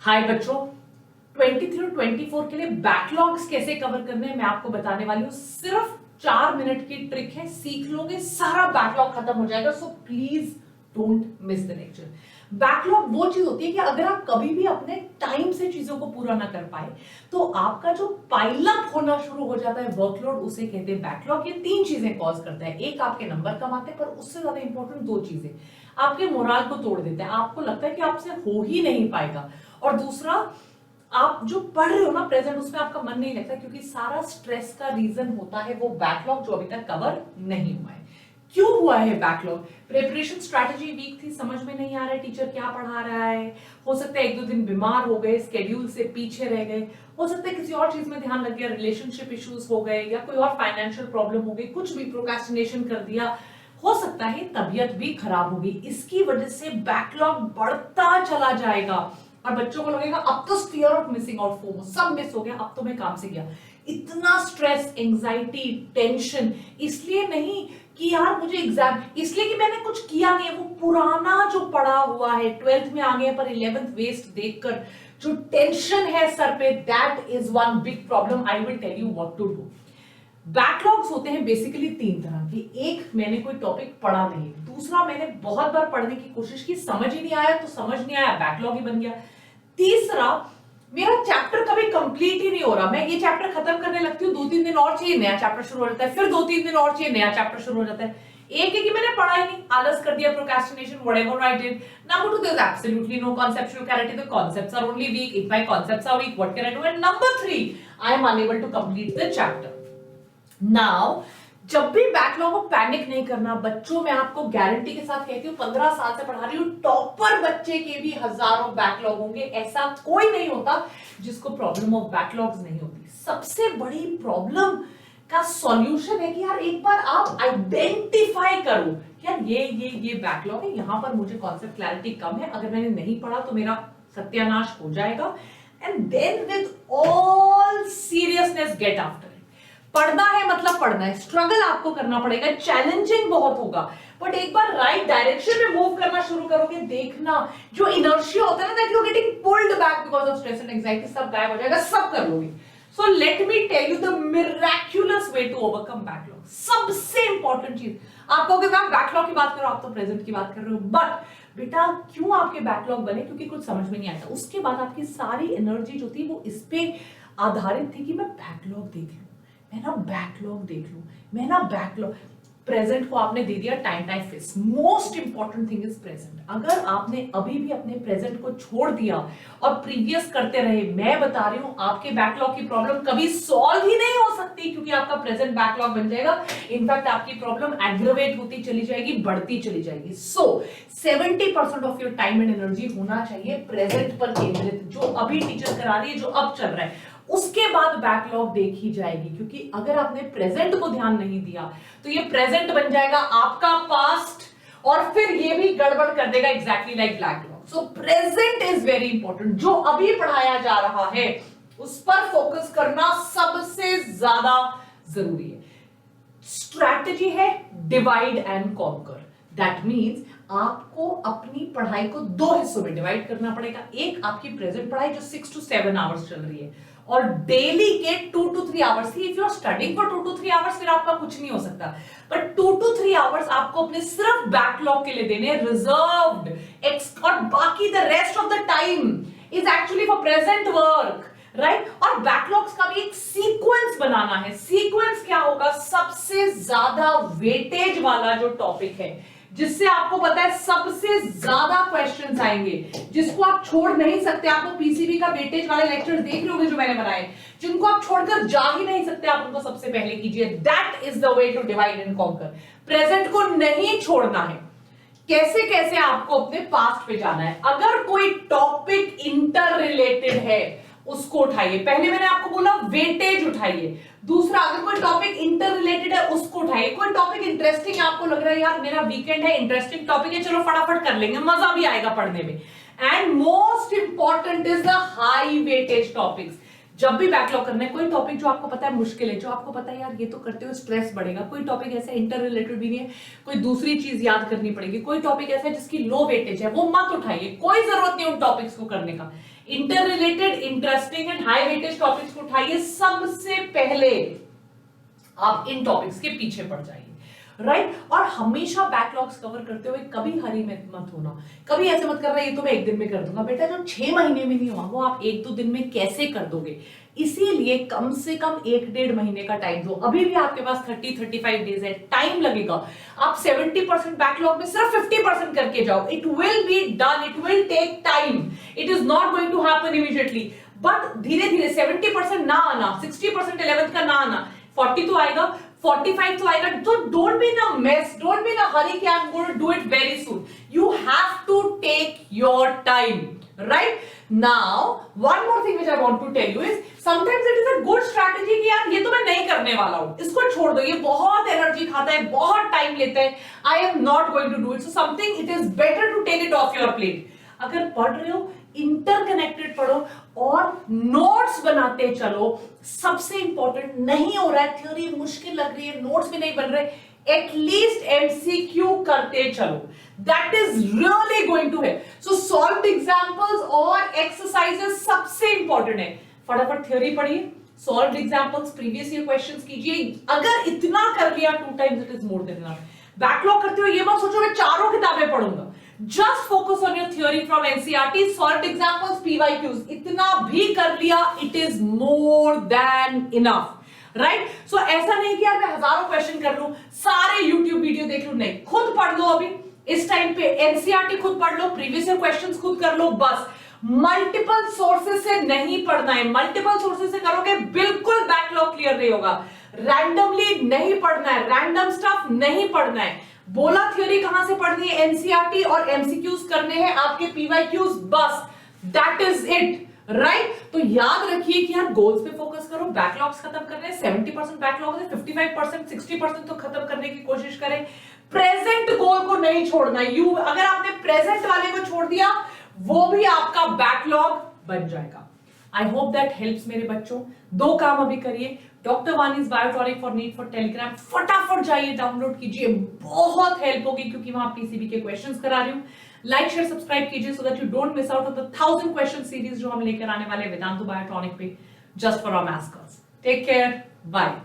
हाय बच्चों, 23 और 24 के लिए बैकलॉग्स कैसे कवर करने हैं मैं आपको बताने वाली हूँ। सिर्फ 4 मिनट की ट्रिक है, सीख लोगे सारा बैकलॉग खत्म हो जाएगा। So please don't miss the lecture. Backlog वो चीज होती है कि अगर आप कभी भी अपने टाइम से चीजों को पूरा ना कर पाए तो आपका जो पाइलअप होना शुरू हो जाता है वर्कलोड, उसे कहते हैं बैकलॉग। ये 3 चीजें कॉज करता है। एक, आपके नंबर कम आते हैं, पर उससे ज्यादा इंपॉर्टेंट 2 चीजें, आपके मोराल को तोड़ देते हैं, आपको लगता है कि आपसे हो ही नहीं पाएगा। और दूसरा, आप जो पढ़ रहे हो ना प्रेजेंट, उसमें आपका मन नहीं लगता, क्योंकि सारा स्ट्रेस का रीजन होता है वो बैकलॉग जो अभी तक कवर नहीं हुआ है। क्यों हुआ है बैकलॉग? प्रिपरेशन स्ट्रैटेजी वीक थी, समझ में नहीं आ रहा है टीचर क्या पढ़ा रहा है, हो सकता है 1-2 दिन बीमार हो गए, स्केड्यूल से पीछे रह गए, हो सकता है किसी और चीज में ध्यान लग गया, रिलेशनशिप इश्यूज हो गए या कोई और फाइनेंशियल प्रॉब्लम हो गई, कुछ भी प्रोक्रेस्टिनेशन कर दिया, हो सकता है तबीयत भी खराब होगी। इसकी वजह से बैकलॉग बढ़ता चला जाएगा और बच्चों को लगेगा अब तो fear of missing out, FOMO सब मिस हो गया, अब तो मैं काम से गया। इतना स्ट्रेस, एंजाइटी, टेंशन इसलिए नहीं कि यार मुझे एग्जाम, इसलिए कि मैंने कुछ किया नहीं है, वो पुराना जो पड़ा हुआ है 12th में आ गए पर 11th वेस्ट देखकर जो टेंशन है सर पे, that is one big problem. I will tell you what to do. Backlogs होते हैं बेसिकली 3 तरह के। एक, मैंने कोई टॉपिक पढ़ा नहीं। दूसरा, मैंने बहुत बार पढ़ने की कोशिश की, समझ ही नहीं आया, तो समझ नहीं आया, बैकलॉग ही बन गया। तीसरा, मेरा चैप्टर कभी कंप्लीट ही नहीं हो रहा, मैं ये चैप्टर खत्म करने लगती हूँ, 2-3 दिन और चाहिए, नया चैप्टर शुरू हो जाता है, फिर 2-3 दिन और चाहिए, नया चैप्टर शुरू हो जाता है। एक है कि मैंने पढ़ा ही नहीं, आलस कर दिया, procrastination, whatever I did. Number 2, there is absolutely no conceptual clarity, the concepts are only weak. If my concepts are weak, what can I do? And number 3, I am unable to complete the chapter. Now जब भी backlog को panic नहीं करना बच्चों, मैं आपको guarantee के साथ कहती हूँ, 15 साल से पढ़ा रही हूँ, टॉपर बच्चे के भी हजारों बैकलॉग होंगे, ऐसा कोई नहीं होता जिसको प्रॉब्लम ऑफ बैकलॉग्स नहीं होती। सबसे बड़ी प्रॉब्लम का सॉल्यूशन है कि यार एक बार आप आइडेंटिफाई करो कि यार ये बैकलॉग है, यहां पर मुझे कॉन्सेप्ट क्लैरिटी कम है, अगर मैंने नहीं पढ़ा तो मेरा सत्यानाश हो जाएगा। And then with all seriousness get after. पढ़ना है मतलब पढ़ना है, स्ट्रगल आपको करना पड़ेगा, चैलेंजिंग बहुत होगा, बट एक बार राइट डायरेक्शन में मूव करना शुरू करोगे, देखना जो इनर्शिया होता है ना, that you are getting pulled back because of stress and anxiety, सब गायब हो जाएगा, सब कर लोगे। So let me tell you the miraculous way to overcome backlog. सबसे इंपॉर्टेंट चीज, आप कहोगे मैम बैकलॉग की बात करो, आप तो प्रेजेंट की बात कर रहे हो, बट बेटा क्यों आपके बैकलॉग बने? क्योंकि कुछ समझ में नहीं आता। उसके बाद आपकी सारी एनर्जी जो थी वो इस पे आधारित थी कि मैं बैकलॉग देख लूं, मैं ना बैकलॉग देख लूं, मैं ना बैकलॉग। प्रेजेंट को आपने दे दिया time fix. Most important thing is present. अगर आपने अभी भी अपने प्रेजेंट को छोड़ दिया और प्रीवियस करते रहे, मैं बता रही हूं आपके बैकलॉग की प्रॉब्लम कभी सॉल्व ही नहीं हो सकती, क्योंकि आपका प्रेजेंट बैकलॉग बन जाएगा। इनफैक्ट आपकी प्रॉब्लम एग्रवेट होती चली जाएगी, बढ़ती चली जाएगी। सो 70% of your time and energy होना चाहिए प्रेजेंट पर केंद्रित, जो अभी टीचर करा रही है, जो अब चल रहा है। उसके बाद बैकलॉग देखी जाएगी, क्योंकि अगर आपने प्रेजेंट को ध्यान नहीं दिया तो ये प्रेजेंट बन जाएगा आपका पास्ट, और फिर ये भी गड़बड़ कर देगा exactly like backlog. So present is very important. जो अभी पढ़ाया जा रहा है उस पर फोकस करना सबसे ज्यादा जरूरी है। स्ट्रैटेजी है divide and conquer. That means आपको अपनी पढ़ाई को 2 हिस्सों में डिवाइड करना पड़ेगा। एक, आपकी प्रेजेंट पढ़ाई जो 6 to 7 आवर्स चल रही है, और डेली के 2 to 3 आवर्स थी। If you are studying for 2 to 3 hours फिर आपका कुछ नहीं हो सकता, बट 2 to 3 आवर्स आपको अपने सिर्फ बैकलॉग के लिए देने, रिजर्व्ड, और बाकी the rest of the time is actually for present work, right? और बैकलॉग्स का भी एक सीक्वेंस बनाना है। सीक्वेंस क्या होगा? सबसे ज्यादा वेटेज वाला जो टॉपिक है, जिससे आपको पता है सबसे ज्यादा क्वेश्चंस आएंगे, जिसको आप छोड़ नहीं सकते। आपको पीसीबी का वेटेज वाले लेक्चर्स देख लोगे जो मैंने बनाए, जिनको आप छोड़कर जा ही नहीं सकते, आप उनको सबसे पहले कीजिए। That is the way to divide and conquer. Present को नहीं छोड़ना है। कैसे कैसे आपको अपने पास्ट पे जाना है। अगर कोई टॉपिक इंटर रिलेटेड है उसको उठाइए। पहले मैंने आपको बोला वेटेज उठाइए। दूसरा, अगर कोई टॉपिक इंटर रिलेटेड है उसको उठाइए। कोई टॉपिक इंटरेस्टिंग है, आपको लग रहा है यार मेरा वीकेंड है, इंटरेस्टिंग टॉपिक है, चलो फटाफट कर लेंगे, मजा भी आएगा पढ़ने में। And most important is the high weightage topics. जब भी बैकलॉग करना है, कोई टॉपिक जो आपको पता है मुश्किल है, जो आपको पता है यार ये तो करते हुए स्ट्रेस बढ़ेगा, कोई टॉपिक ऐसा इंटर रिलेटेड भी नहीं है, कोई दूसरी चीज याद करनी पड़ेगी, कोई टॉपिक ऐसा है जिसकी लो वेटेज है, वो मत उठाइए, कोई जरूरत नहीं उन टॉपिक्स को करने का। Inter related, interesting and high weightage topics को उठाइए, सबसे पहले आप इन टॉपिक्स के पीछे पड़ जाइए, राइट? और हमेशा बैकलॉग्स कवर करते हुए कभी हरी मत होना, कभी ऐसे मत करना ये तो मैं एक दिन में कर दूंगा। बेटा जो 6 महीने में नहीं हुआ वो आप 1-2 दिन में कैसे कर दोगे? इसीलिए कम से कम 1-1.5 महीने का टाइम दो। अभी भी आपके पास 30-35 डेज है, टाइम लगेगा। आप 70% बैकलॉग में सिर्फ 50% करके जाओ, it will be done, it will take time, it is not going to happen immediately, but धीरे धीरे 70% ना आना, 60% 11th का ना आना, 40 तो आएगा, 45 तो आएगा, तो don't be in a mess, don't be in a hurry कि I'm going to do it very soon. You have to take your time, right? Now, one more thing which I want to tell you is sometimes it is a good strategy कि यार ये तो मैं नहीं करने वाला हूँ, इसको छोड़ दो, ये बहुत एनर्जी खाता है, बहुत टाइम लेता है, I am not going to do it. So something it is better to take it off your plate. अगर पढ़ रहे हो इंटरकनेक्टेड पढ़ो और नोट्स बनाते चलो। सबसे इंपॉर्टेंट, नहीं हो रहा है, थ्योरी मुश्किल लग रही है, नोट्स भी नहीं बन रहे, एटलीस्ट एमसीक्यू करते चलो, that is really going to help. So solved examples और एक्सरसाइजेस सबसे इंपॉर्टेंट है। फटाफट थ्योरी पढ़िए, solved examples, previous year questions कीजिए। अगर इतना कर लिया 2 times it is more than enough. Backlog करते हुए ये मत सोचो मैं चारों किताबें पढ़ूंगा, just focus on your theory from NCERT, solved examples, PYQs, इतना भी कर लिया it is more than enough, right? So ऐसा नहीं कि यार मैं हजारों क्वेश्चन कर लूं, सारे YouTube वीडियो देख लूं, नहीं, खुद पढ़ लो। अभी इस टाइम पे NCERT खुद पढ़ लो, प्रीवियस ईयर क्वेश्चंस खुद कर लो, बस। मल्टीपल सोर्सेज से नहीं पढ़ना है, मल्टीपल सोर्सेज से करोगे बिल्कुल बैकलॉग क्लियर नहीं होगा। रैंडमली नहीं पढ़ना है, रैंडम स्टफ नहीं पढ़ना है। बोला थ्योरी कहां से पढ़नी है, एनसीईआरटी, और एमसीक्यूज करने हैं आपके पीवाईक्यूज, बस, दैट इज इट, राइट? तो याद रखिए कि यार गोल्स पे फोकस करो, बैकलॉग्स खत्म करने हैं, 70% बैकलॉग है, 55% 60% तो खत्म करने की कोशिश करें। प्रेजेंट गोल को नहीं छोड़ना, अगर आपने प्रेजेंट वाले को छोड़ दिया वो भी आपका बैकलॉग बन जाएगा। आई होप दैट हेल्प्स मेरे बच्चों। 2 काम अभी करिए, doctor Wani's biotonic for NEET for telegram फटाफट जाइए डाउनलोड कीजिए, बहुत हेल्प होगी क्योंकि वहां पीसीबी के क्वेश्चंस करा रही हूं। लाइक शेयर सब्सक्राइब कीजिए so that you don't miss out on the 1000 question series जो हम लेकर आने वाले वेदांतु बायोटॉनिक पे, just for our maths girls. Take care, bye.